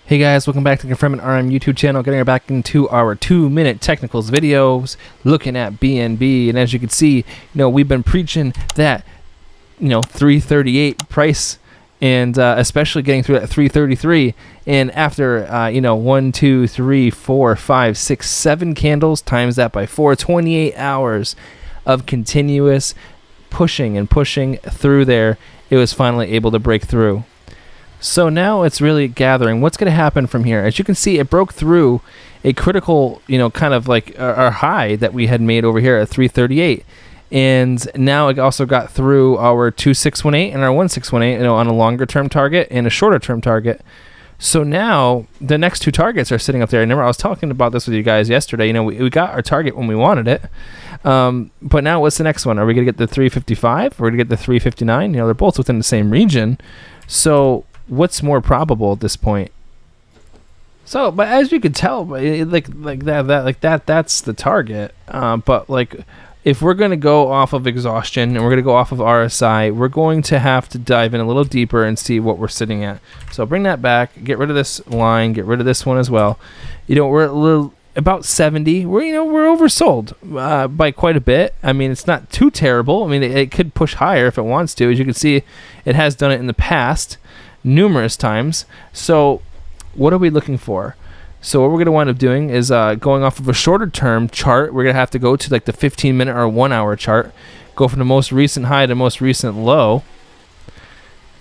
Hey guys, welcome back to the Confirm and RM YouTube channel. Getting back into our 2-minute technicals videos, looking at BNB, and as you can see, we've been preaching that 338 price, and especially getting through that 333. And after 1, 2, 3, 4, 5, 6, 7 candles, times that by 4, 28 hours of continuous pushing and pushing through there, it was finally able to break through. So now it's really gathering what's going to happen from here. As you can see, it broke through a critical, kind of like our high that we had made over here at 338. And now it also got through our 2618 and our 1618, on a longer term target and a shorter term target. So now the next two targets are sitting up there. Remember, I was talking about this with you guys yesterday. We got our target when we wanted it. But now what's the next one? Are we going to get the 355? Or are we going to get the 359? They're both within the same region. So what's more probable at this point? So, but as you could tell, like that's the target. But if we're going to go off of exhaustion and we're going to go off of RSI, we're going to have to dive in a little deeper and see what we're sitting at. So bring that back, get rid of this line, get rid of this one as well. We're a little about 70. We're oversold by quite a bit. I mean, it's not too terrible. I mean, it could push higher if it wants to. As you can see, it has done it in the past numerous times. So what are we looking for? So what we're going to wind up doing is going off of a shorter term chart. We're going to have to go to like the 15-minute or 1 hour chart, go from the most recent high to most recent low.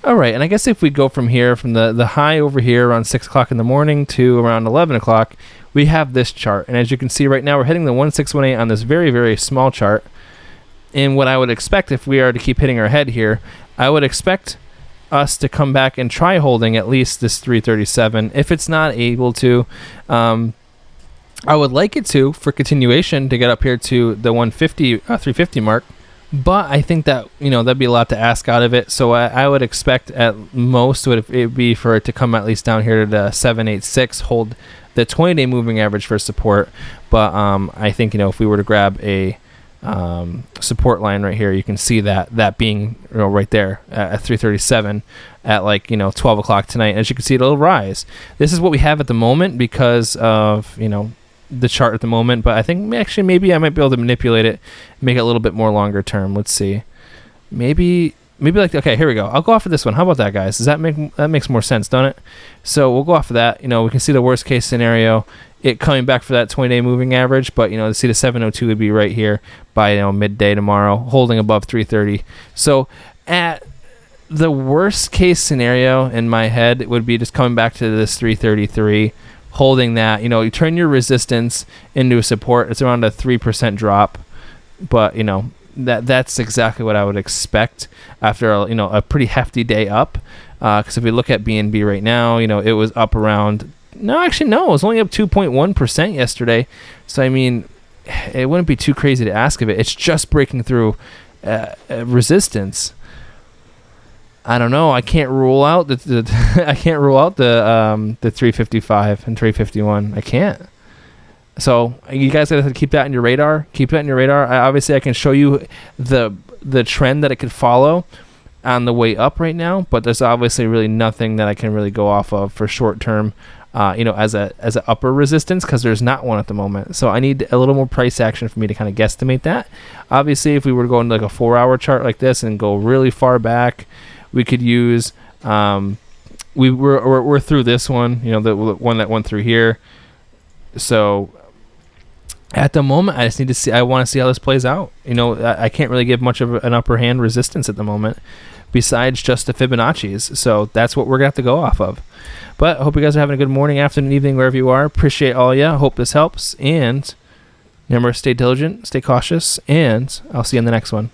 All right, and I guess if we go from here, from the high over here around 6 o'clock in the morning to around 11 o'clock, we have this chart. And as you can see right now, we're hitting the 1618 on this very, very small chart. And what I would expect if we are to keep hitting our head here, I would expect us to come back and try holding at least this 337. If it's not able to, I would like it to for continuation to get up here to the 350 mark. But I think that that'd be a lot to ask out of it. So I would expect at most it be for it to come at least down here to the 786, hold the 20-day moving average for support. But I think if we were to grab a support line right here, you can see that being right there at 337 at 12 o'clock tonight. As you can see, it'll rise. This is what we have at the moment because of the chart at the moment, but I think maybe I might be able to manipulate it, make it a little bit more longer term. Let's see, maybe okay, here we go. I'll go off of this one. How about that, guys? That makes more sense, don't it? So we'll go off of that. We can see the worst case scenario, it coming back for that 20-day moving average, but to see the 702 would be right here by midday tomorrow, holding above 330. So at the worst case scenario in my head, it would be just coming back to this 333, holding that. You turn your resistance into a support. It's around a 3% drop, but that's exactly what I would expect after a pretty hefty day up. Because if we look at BNB right now, it was up around. No, it was only up 2.1% yesterday. So, I mean, it wouldn't be too crazy to ask of it. It's just breaking through resistance. I don't know. I can't rule out the 355 and 351. I can't. So you guys gotta keep that in your radar. Obviously, I can show you the trend that it could follow on the way up right now, but there's obviously really nothing that I can really go off of for short term. As an upper resistance, because there's not one at the moment. So I need a little more price action for me to kind of guesstimate that. Obviously, if we were to go into like a 4-hour chart like this and go really far back, we could use. We're through this one, the one that went through here. So at the moment, I just need to see. I want to see how this plays out. I can't really give much of an upper hand resistance at the moment, besides just the Fibonacci's. So that's what we're gonna have to go off of. But I hope you guys are having a good morning, afternoon, evening, wherever you are. Appreciate all of you. Hope this helps. And remember, stay diligent, stay cautious, and I'll see you in the next one.